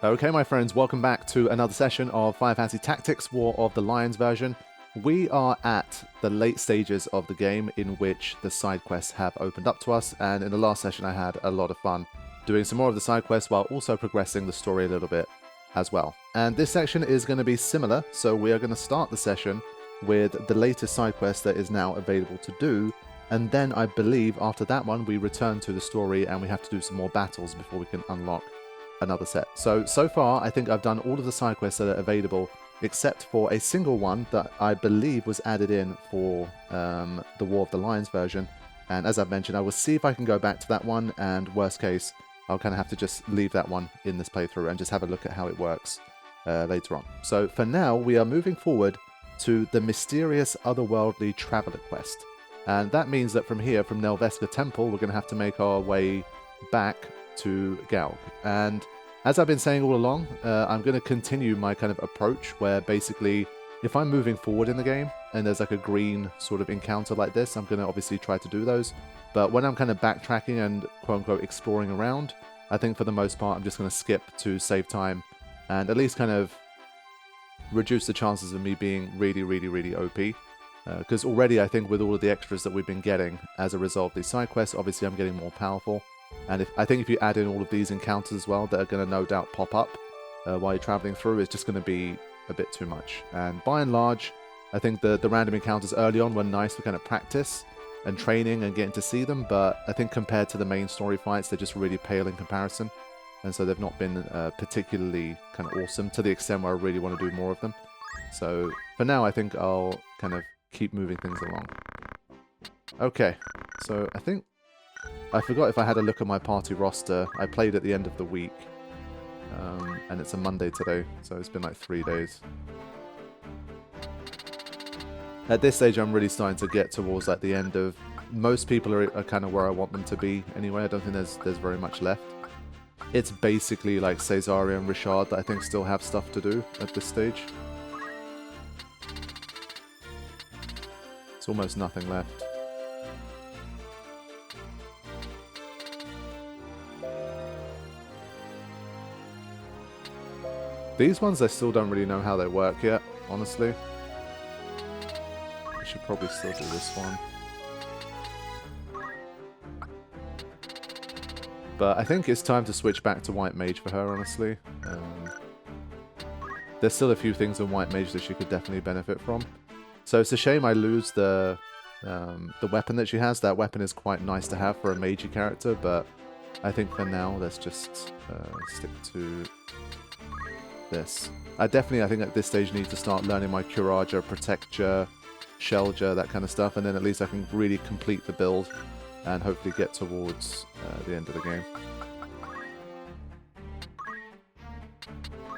Okay, my friends, welcome back to another session of Final Fantasy Tactics War of the Lions version. We are at the late stages of the game in which the side quests have opened up to us, and in the last session I had a lot of fun doing some more of the side quests while also progressing the story a little bit as well. And this section is going to be similar, so we are going to start the session with the latest side quest that is now available to do, and then I believe after that one we return to the story and we have to do some more battles before we can unlock another set. So far I think I've done all of the side quests that are available except for a single one that I believe was added in for the War of the Lions version, and as I've mentioned I will see if I can go back to that one, and worst case I'll kind of have to just leave that one in this playthrough and just have a look at how it works later on. So for now we are moving forward to the mysterious Otherworldly Traveler quest, and that means that from here, from Nelveska Temple, we're going to have to make our way back to Galg. And as I've been saying all along, I'm going to continue my kind of approach where basically if I'm moving forward in the game and there's like a green sort of encounter like this, I'm going to obviously try to do those. But when I'm kind of backtracking and quote-unquote exploring around, I think for the most part I'm just going to skip to save time and at least kind of reduce the chances of me being really OP. Because already I think with all of the extras that we've been getting as a result of these side quests, obviously I'm getting more powerful. And I think if you add in all of these encounters as well, that are going to no doubt pop up while you're traveling through, it's just going to be a bit too much. And by and large, I think the random encounters early on were nice for kind of practice and training and getting to see them, but I think compared to the main story fights, they're just really pale in comparison. And so they've not been particularly kind of awesome to the extent where I really want to do more of them. So for now, I think I'll kind of keep moving things along. Okay, so I forgot if I had a look at my party roster. I played at the end of the week, and it's a Monday today, so it's been like 3 days. At this stage, I'm really starting to get towards like the end of... Most people are kind of where I want them to be anyway. I don't think there's very much left. It's basically like Cesario and Richard that I think still have stuff to do at this stage. It's almost nothing left. These ones I still don't really know how they work yet, honestly. I should probably still do this one. But I think it's time to switch back to White Mage for her, honestly. There's still a few things in White Mage that she could definitely benefit from. So it's a shame I lose the weapon that she has. That weapon is quite nice to have for a magey character, but I think for now let's just stick to this. I think at this stage need to start learning my Curager, Protecture, Shelger, that kind of stuff, and then at least I can really complete the build and hopefully get towards the end of the game.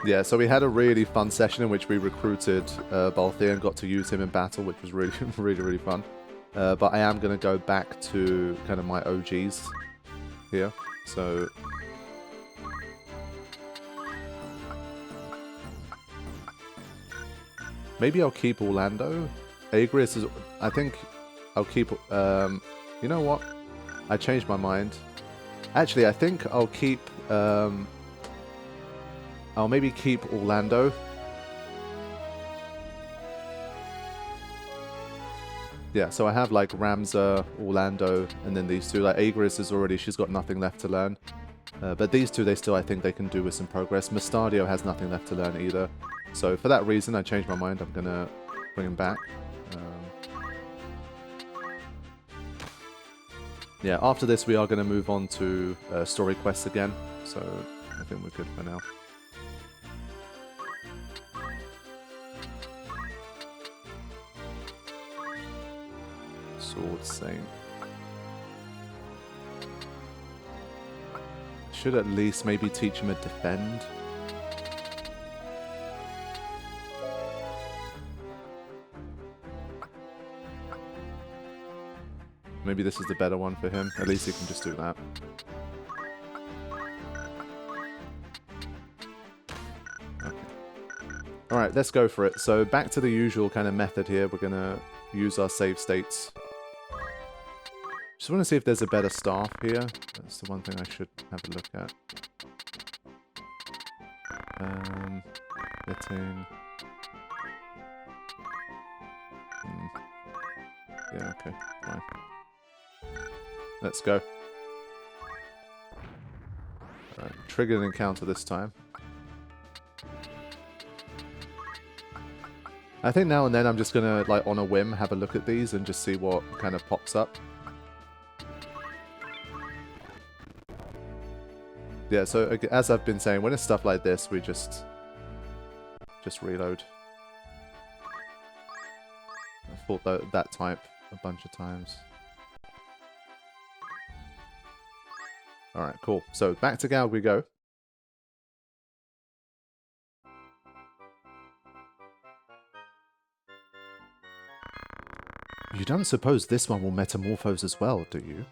Yeah, so we had a really fun session in which we recruited Balthier and got to use him in battle, which was really, really fun. But I am going to go back to kind of my OGs here. So... maybe I'll keep Orlando. Agrius is... I think I'll keep... you know what? I changed my mind. Actually, I think I'll keep... I'll maybe keep Orlando. Yeah, so I have like Ramza, Orlando, and then these two. Like Agrius is already... she's got nothing left to learn. But these two, I think they can do with some progress. Mustardio has nothing left to learn either. So for that reason, I changed my mind. I'm going to bring him back. Yeah, after this, we are going to move on to story quests again. So I think we're good for now. Sword Saint. Should at least maybe teach him a defend. Maybe this is the better one for him. At least he can just do that. Okay. Alright, let's go for it. So back to the usual kind of method here. We're going to use our save states. Just want to see if there's a better staff here. That's the one thing I should have a look at. Getting... Yeah, okay, fine. Let's go. Alright, trigger an encounter this time. I think now and then I'm just gonna, like, on a whim, have a look at these and just see what kind of pops up. Yeah, so as I've been saying, when it's stuff like this, we just reload. I fought that type a bunch of times. Alright, cool. So back to Gal we go. You don't suppose this one will metamorphose as well, do you?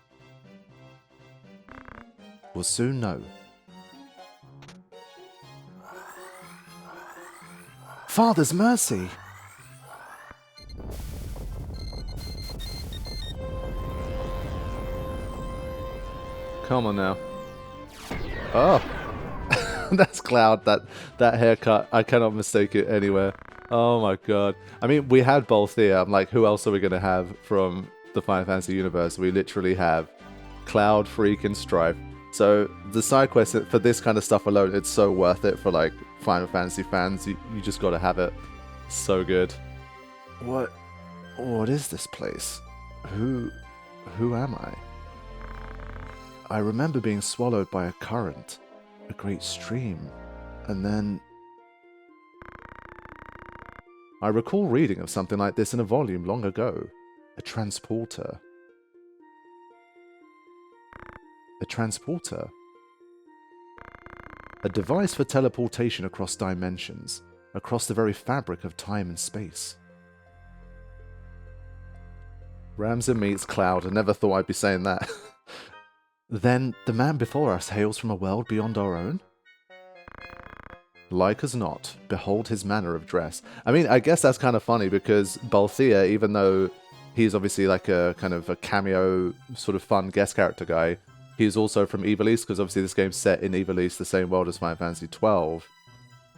We'll soon know. Father's mercy! Come on now. Oh! That's Cloud, that haircut. I cannot mistake it anywhere. Oh my god. I mean, we had Balthea. I'm like, who else are we going to have from the Final Fantasy universe? We literally have Cloud, Freak, and Strife. So the side quest for this kind of stuff alone, it's so worth it for like Final Fantasy fans. You just got to have it. So good. What is this place? Who am I? I remember being swallowed by a current, a great stream, and then... I recall reading of something like this in a volume long ago. A transporter. A transporter? A device for teleportation across dimensions, across the very fabric of time and space. Ramza meets Cloud. I never thought I'd be saying that. Then the man before us hails from a world beyond our own? Like as not, behold his manner of dress. I mean, I guess that's kind of funny because Balthea, even though he's obviously like a kind of a cameo sort of fun guest character guy, he's also from Evil East because obviously this game's set in Evil East, the same world as Final Fantasy 12.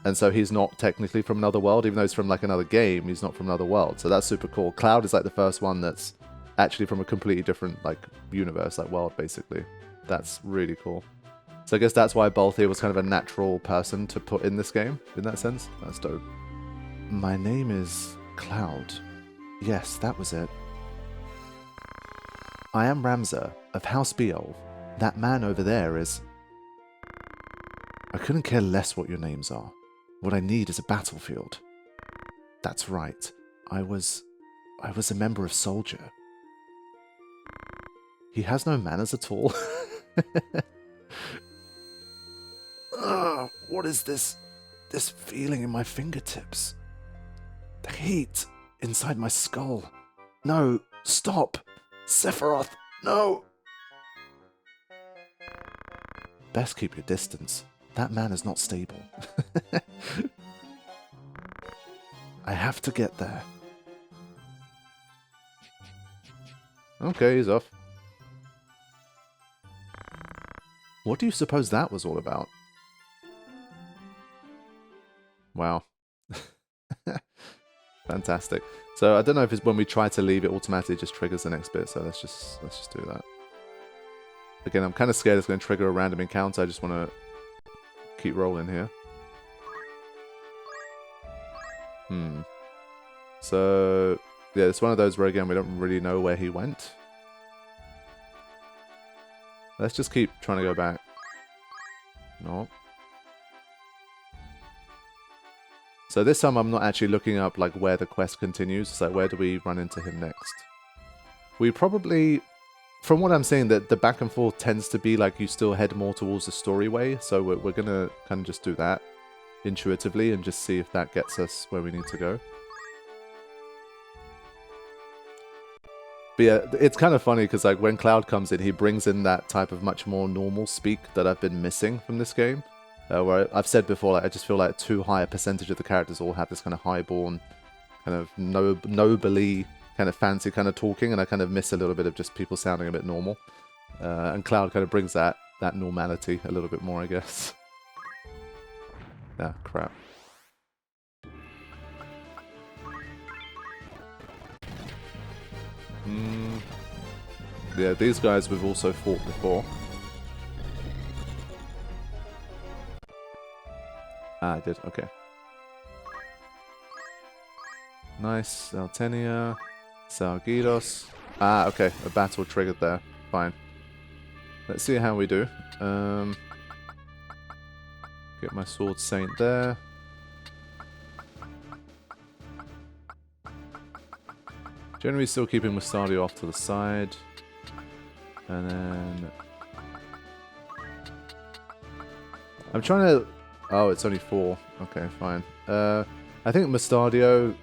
And so he's not technically from another world, even though he's from like another game, he's not from another world. So that's super cool. Cloud is like the first one that's actually from a completely different like universe, like world basically. That's really cool. So I guess that's why Balthea was kind of a natural person to put in this game, in that sense. That's dope. My name is Cloud. Yes, that was it. I am Ramza, of House Beelv. That man over there is... I couldn't care less what your names are. What I need is a battlefield. That's right. I was a member of Soldier. He has no manners at all. What is this feeling in my fingertips? The heat inside my skull. No, stop! Sephiroth, no! Best keep your distance. That man is not stable. I have to get there. Okay, he's off. What do you suppose that was all about? Wow. Fantastic. So I don't know if it's when we try to leave it automatically just triggers the next bit, so let's just do that. Again, I'm kind of scared it's going to trigger a random encounter. I just want to keep rolling here. So yeah, it's one of those where again we don't really know where he went. Let's just keep trying to go back. No. So this time I'm not actually looking up like where the quest continues. It's like where do we run into him next? We probably, from what I'm seeing, that the back and forth tends to be like you still head more towards the story way. So we're gonna kind of just do that intuitively and just see if that gets us where we need to go. But yeah, it's kind of funny because like when Cloud comes in, he brings in that type of much more normal speak that I've been missing from this game. Where I've said before, like I just feel like too high a percentage of the characters all have this kind of highborn, kind of nobly, kind of fancy kind of talking, and I kind of miss a little bit of just people sounding a bit normal. And Cloud kind of brings that normality a little bit more, I guess. Ah, crap. Yeah, these guys we've also fought before. Ah, I did. Okay. Nice. Altenia. Salgidos. Ah, okay. A battle triggered there. Fine. Let's see how we do. Get my Sword Saint there. Generally still keeping Mustardio off to the side. And then... I'm trying to... Oh, it's only 4. Okay, fine. I think Mustardio...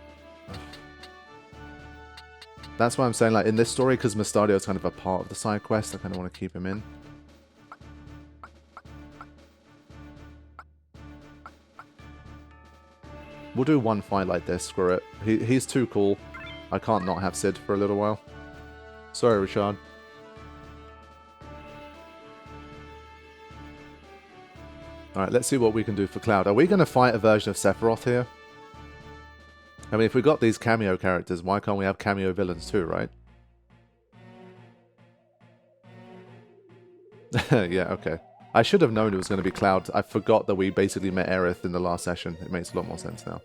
That's why I'm saying, like, in this story, because Mustardio is kind of a part of the side quest, I kind of want to keep him in. We'll do one fight like this, screw it. He's too cool. I can't not have Sid for a little while. Sorry, Richard. Alright, let's see what we can do for Cloud. Are we going to fight a version of Sephiroth here? I mean, if we got these cameo characters, why can't we have cameo villains too, right? Yeah, okay. I should have known it was going to be Cloud. I forgot that we basically met Aith in the last session. It makes a lot more sense now.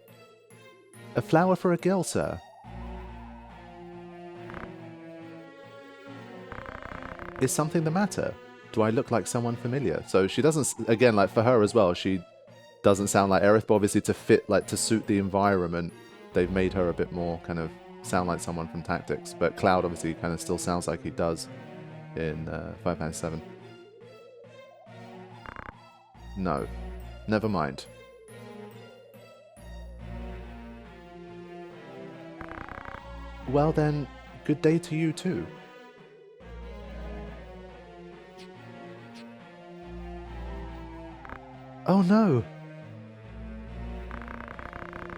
A flower for a girl, sir. Is something the matter? Do I look like someone familiar? So she doesn't, again, like for her as well, she doesn't sound like Aith, but obviously to fit, like to suit the environment, they've made her a bit more kind of sound like someone from Tactics. But Cloud obviously kind of still sounds like he does in Final Fantasy VII. No. Never mind. Well then, good day to you too. Oh no!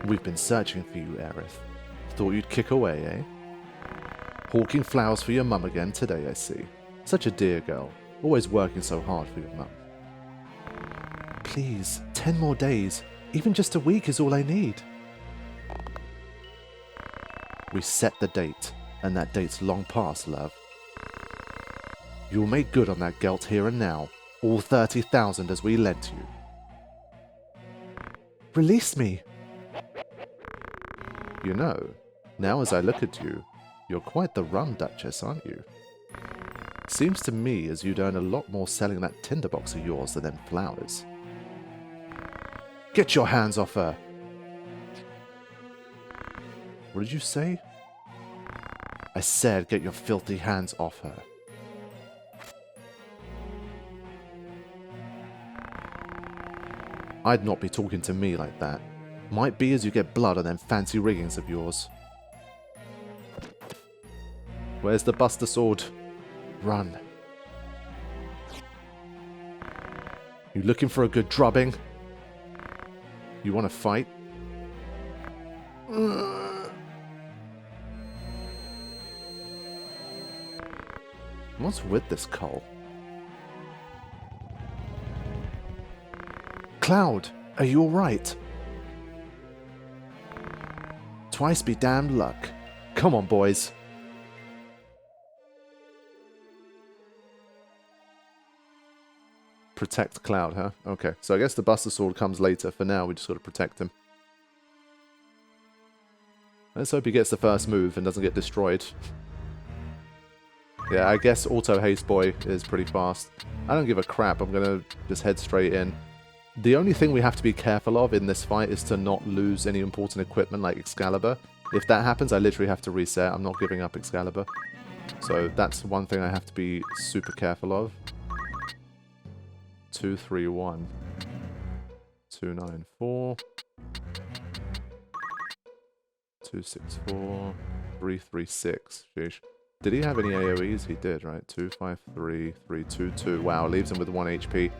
We've been searching for you, Aith. Thought you'd kick away, eh? Hawking flowers for your mum again today, I see. Such a dear girl. Always working so hard for your mum. Please, 10 more days. Even just a week is all I need. We set the date, and that date's long past, love. You'll make good on that gelt here and now. All 30,000 as we lent you. Release me! You know, now as I look at you, you're quite the rum duchess, aren't you? Seems to me as you'd earn a lot more selling that tinderbox of yours than them flowers. Get your hands off her! What did you say? I said get your filthy hands off her. I'd not be talking to me like that. Might be as you get blood on them fancy riggings of yours. Where's the Buster Sword? Run. You looking for a good drubbing? You want to fight? What's with this Cole? Cloud, are you alright? Twice be damned luck. Come on, boys. Protect Cloud, huh? Okay, so I guess the Buster Sword comes later. For now, we just got to protect him. Let's hope he gets the first move and doesn't get destroyed. Yeah, I guess Auto Haste Boy is pretty fast. I don't give a crap. I'm going to just head straight in. The only thing we have to be careful of in this fight is to not lose any important equipment like Excalibur. If that happens, I literally have to reset. I'm not giving up Excalibur. So that's one thing I have to be super careful of. 231. 294. 264. 336. Sheesh. Did he have any AoEs? He did, right? 253. 322. Wow, leaves him with 1 HP.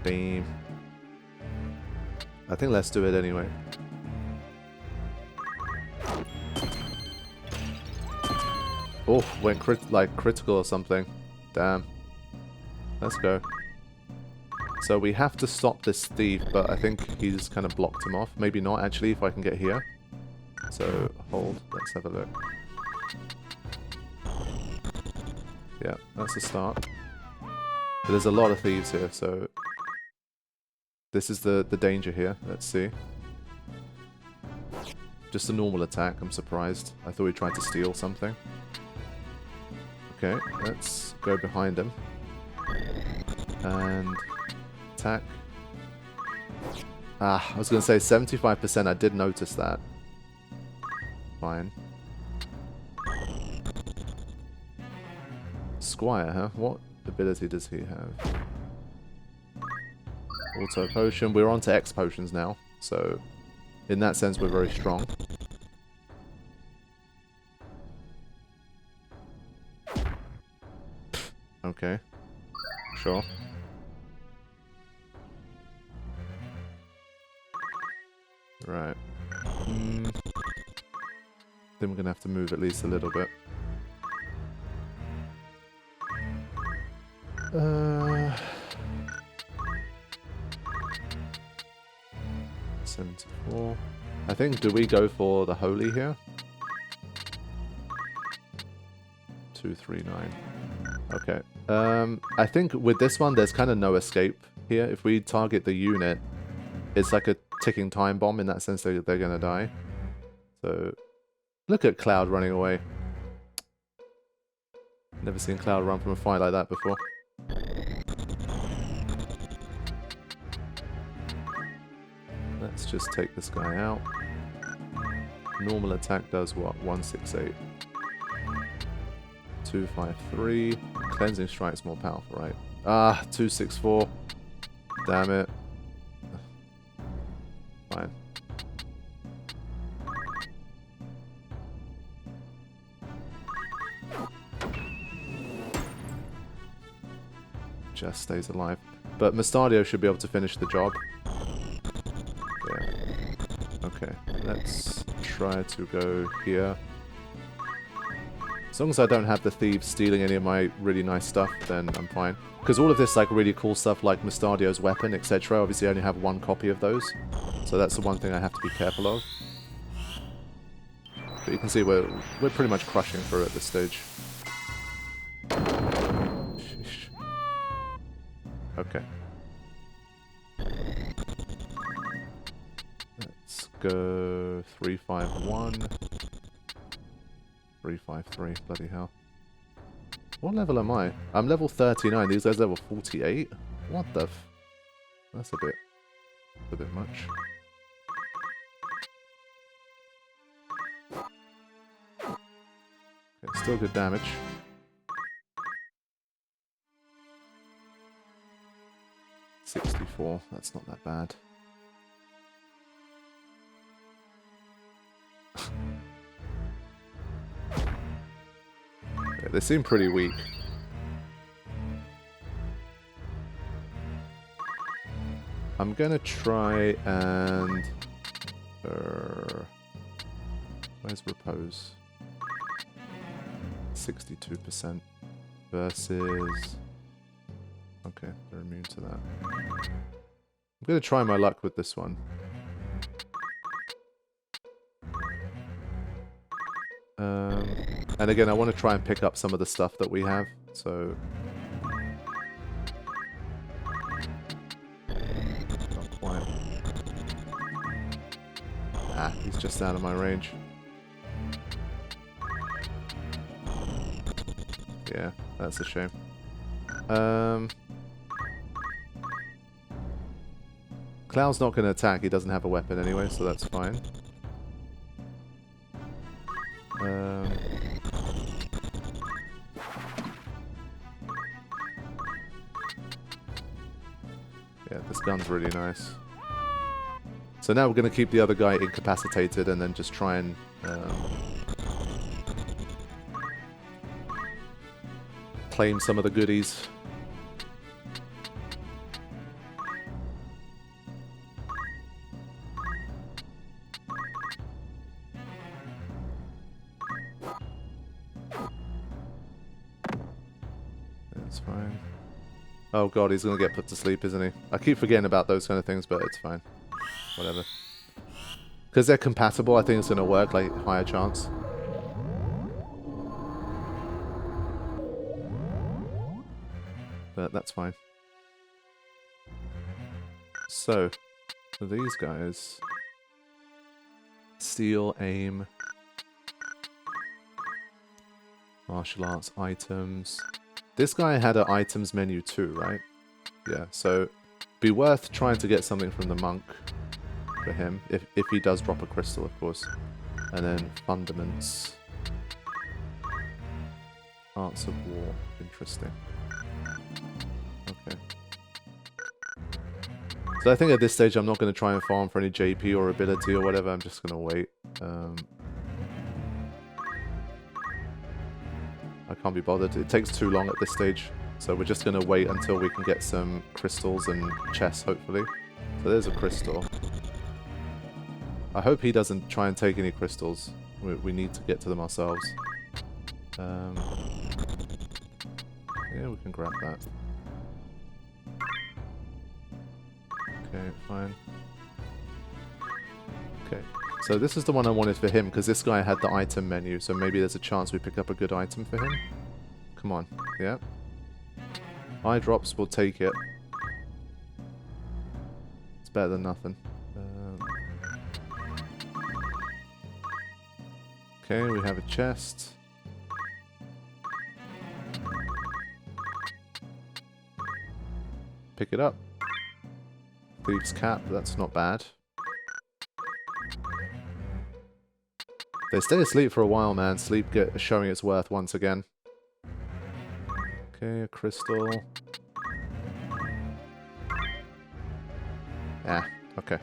Beam. I think let's do it anyway. Oh, went critical or something. Damn. Let's go. So we have to stop this thief, but I think he's kind of blocked him off. Maybe not, actually, if I can get here. So, hold. Let's have a look. Yeah, that's a start. But there's a lot of thieves here, so... This is the danger here. Let's see. Just a normal attack, I'm surprised. I thought he tried to steal something. Okay, let's go behind him. And... attack. Ah, I was going to say 75%, I did notice that. Fine. Squire, huh? What ability does he have? Auto potion. We're on to X potions now, so in that sense we're very strong. Okay. Sure. Right. Then we're gonna have to move at least a little bit. 74. I think, do we go for the holy here? 239. Okay. I think with this one, there's kind of no escape here. If we target the unit, it's like a ticking time bomb in that sense that they're gonna die. So, look at Cloud running away. Never seen Cloud run from a fight like that before. Let's just take this guy out. Normal attack does what? 168. 253. Cleansing Strike's more powerful, right? Ah, 264. Damn it. Fine. Just stays alive. But Mustardio should be able to finish the job. Yeah. Okay, let's try to go here. As long as I don't have the thieves stealing any of my really nice stuff, then I'm fine. Because all of this like really cool stuff like Mustardio's weapon, etc. Obviously I only have one copy of those. So that's the one thing I have to be careful of. But you can see we're pretty much crushing through at this stage. Sheesh. Okay. Let's go 351. 353, bloody hell. What level am I? I'm level 39, these guys level 48? What the f... That's a bit much. Okay, still good damage. $64, that's not that bad. Yeah, they seem pretty weak. I'm gonna try and... where's Repose? 62% versus... Okay, they're immune to that. I'm gonna try my luck with this one. And again, I want to try and pick up some of the stuff that we have, so... Not quite. Ah, he's just out of my range. Yeah, that's a shame. Cloud's not going to attack, he doesn't have a weapon anyway, so that's fine. Yeah, this gun's really nice. So now we're going to keep the other guy incapacitated and then just try and... claim some of the goodies. That's fine. Oh god, he's gonna get put to sleep, isn't he? I keep forgetting about those kind of things, but it's fine. Whatever. Because they're compatible, I think it's gonna work, like, higher chance. But that's fine. So, for these guys... Steal, aim... Martial arts, items... This guy had an items menu too, right? Yeah, so... Be worth trying to get something from the monk for him, if he does drop a crystal, of course. And then fundaments... Arts of war, interesting. Okay. So I think at this stage I'm not going to try and farm for any JP or ability or whatever, I'm just going to wait. I can't be bothered, it takes too long at this stage. So we're just going to wait until we can get some crystals and chests, hopefully. So there's a crystal. I hope he doesn't try and take any crystals. We need to get to them ourselves. Yeah, we can grab that. Okay, fine. Okay, so this is the one I wanted for him, because this guy had the item menu, so maybe there's a chance we pick up a good item for him. Come on, yeah. Eye drops, we'll take it. It's better than nothing. Okay, we have a chest. Pick it up. Thieves' cap, that's not bad. They stay asleep for a while, man. Sleep showing its worth once again. Okay, a crystal. Ah, okay.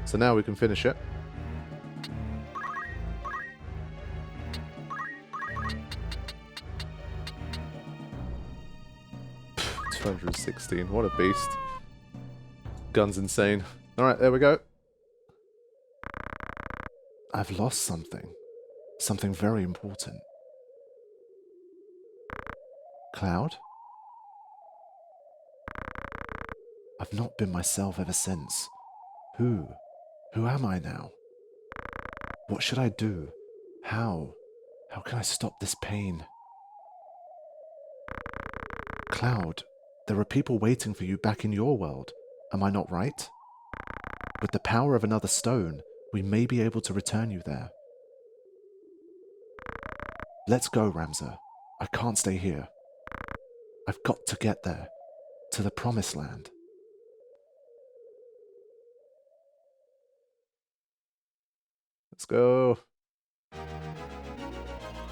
So now we can finish it. $216, what a beast. Gun's insane. Alright, there we go. I've lost something. Something very important. Cloud? I've not been myself ever since. Who? Who am I now? What should I do? How? How can I stop this pain? Cloud, there are people waiting for you back in your world. Am I not right? With the power of another stone, we may be able to return you there. Let's go, Ramza. I can't stay here. I've got to get there. To the promised land. Let's go.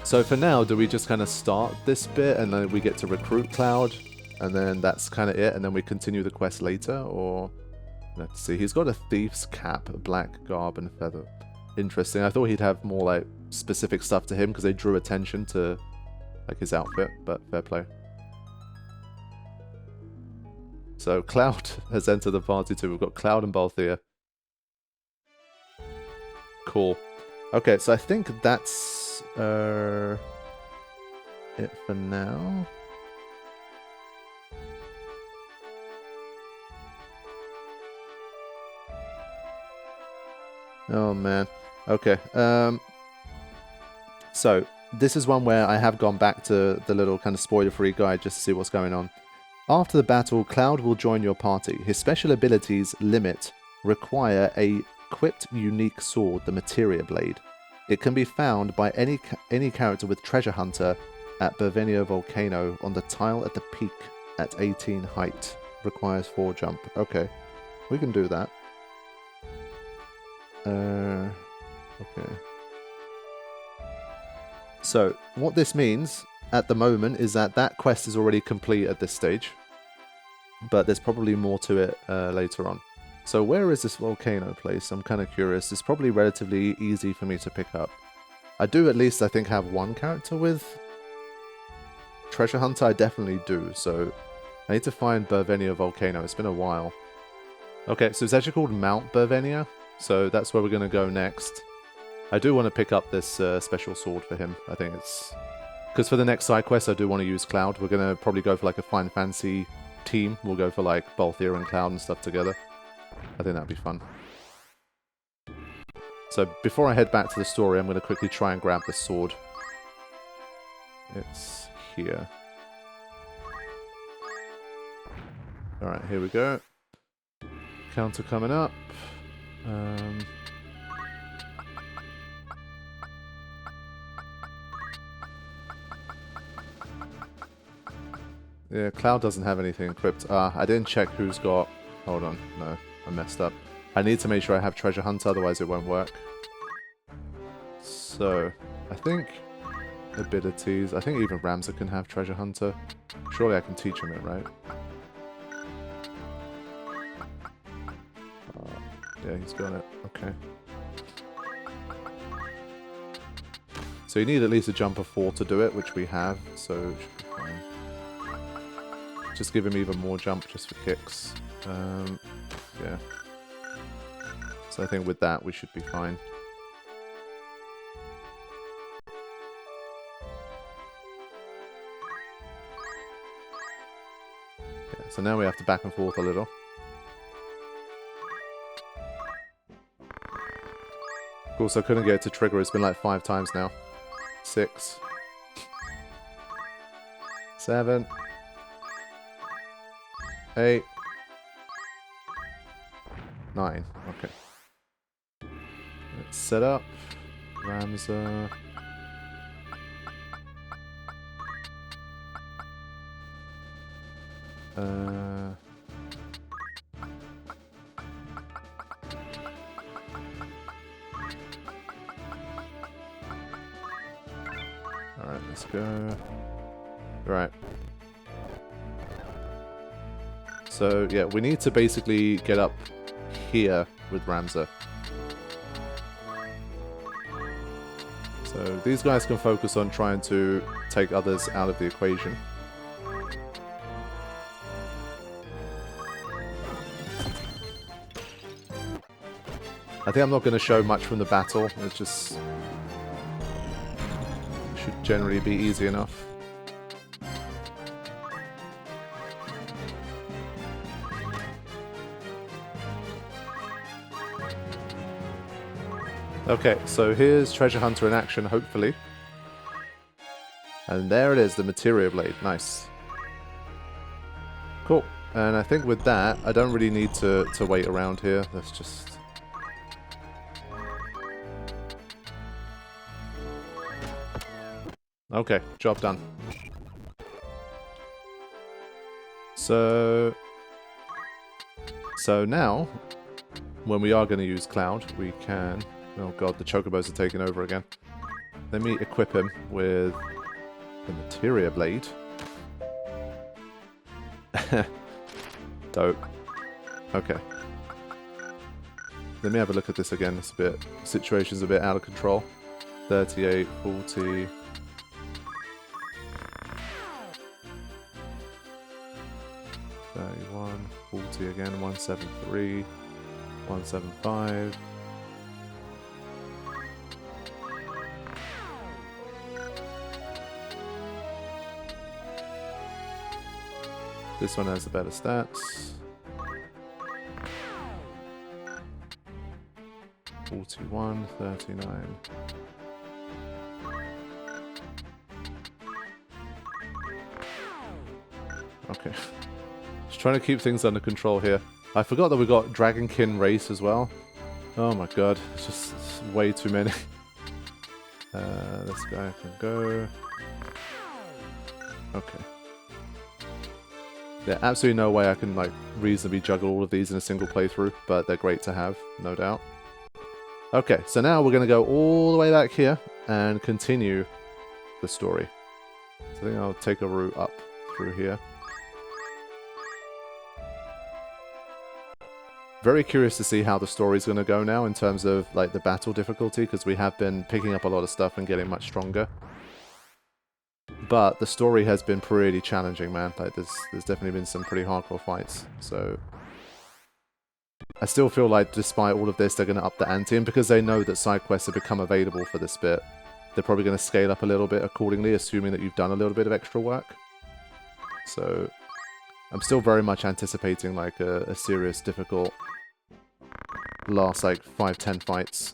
So for now, do we just kind of start this bit and then we get to recruit Cloud? And then that's kind of it, and then we continue the quest later, or... Let's see, he's got a thief's cap, a black garb and feather. Interesting, I thought he'd have more, like, specific stuff to him, because they drew attention to, like, his outfit, but fair play. So, Cloud has entered the party too. We've got Cloud and Balthea. Cool. Okay, so I think that's, it for now. Oh man. Okay. So this is one where I have gone back to the little kind of spoiler-free guide just to see what's going on. After the battle, Cloud will join your party. His special abilities limit require a equipped unique sword, the Materia Blade. It can be found by any character with Treasure Hunter at Bervenio Volcano on the tile at the peak at 18 height. Requires 4 jump. Okay. We can do that. Okay. So, what this means at the moment is that that quest is already complete at this stage. But there's probably more to it later on. So where is this volcano place? I'm kind of curious. It's probably relatively easy for me to pick up. I do at least, I think, have one character with Treasure Hunter. I definitely do. So I need to find Bervenio Volcano. It's been a while. Okay, so it's actually called Mount Bervenia. So that's where we're going to go next. I do want to pick up this special sword for him. I think it's... Because for the next side quest, I do want to use Cloud. We're going to probably go for like a Fine Fancy team. We'll go for like Balthier and Cloud and stuff together. I think that'd be fun. So before I head back to the story, I'm going to quickly try and grab the sword. It's here. Alright, here we go. Counter coming up. Yeah, Cloud doesn't have anything equipped. I didn't check who's got... Hold on, no, I messed up. I need to make sure I have Treasure Hunter, otherwise it won't work. So, I think abilities... I think even Ramza can have Treasure Hunter. Surely I can teach him it, right? Yeah, he's got it. Okay. So you need at least a jump of 4 to do it, which we have, so it should be fine. Just give him even more jump just for kicks. Yeah. So I think with that we should be fine. Yeah, so now we have to back and forth a little. Of course I couldn't get it to trigger, it's been like 5 times now. 6. 7. 8. 9. Okay. Let's set up. Ramza. Alright, let's go. Right. So, yeah, we need to basically get up here with Ramza. So, these guys can focus on trying to take others out of the equation. I think I'm not going to show much from the battle. It's just... should generally be easy enough. Okay, so here's Treasure Hunter in action, hopefully. And there it is, the Materia Blade. Nice. Cool. And I think with that, I don't really need to wait around here. Let's just... Okay, job done. So now, when we are going to use Cloud, we can... Oh god, the Chocobos are taking over again. Let me equip him with the Materia Blade. Dope. Okay. Let me have a look at this again. It's a bit... situation's a bit out of control. 38, 40... 31, 40 again, 173, 175. This one has the better stats. 41, 39. Okay. Just trying to keep things under control here. I forgot that we got Dragonkin race as well. Oh my god, it's just way too many. This guy can go. Okay. Yeah, absolutely no way I can like reasonably juggle all of these in a single playthrough, but they're great to have, no doubt. Okay, so now we're going to go all the way back here and continue the story. So I think I'll take a route up through here. Very curious to see how the story's going to go now in terms of like the battle difficulty, because we have been picking up a lot of stuff and getting much stronger. But the story has been pretty challenging, man. Like there's definitely been some pretty hardcore fights. So I still feel like despite all of this, they're going to up the ante, and because they know that side quests have become available for this bit, they're probably going to scale up a little bit accordingly, assuming that you've done a little bit of extra work. So I'm still very much anticipating like a serious, difficult last like 5-10 fights.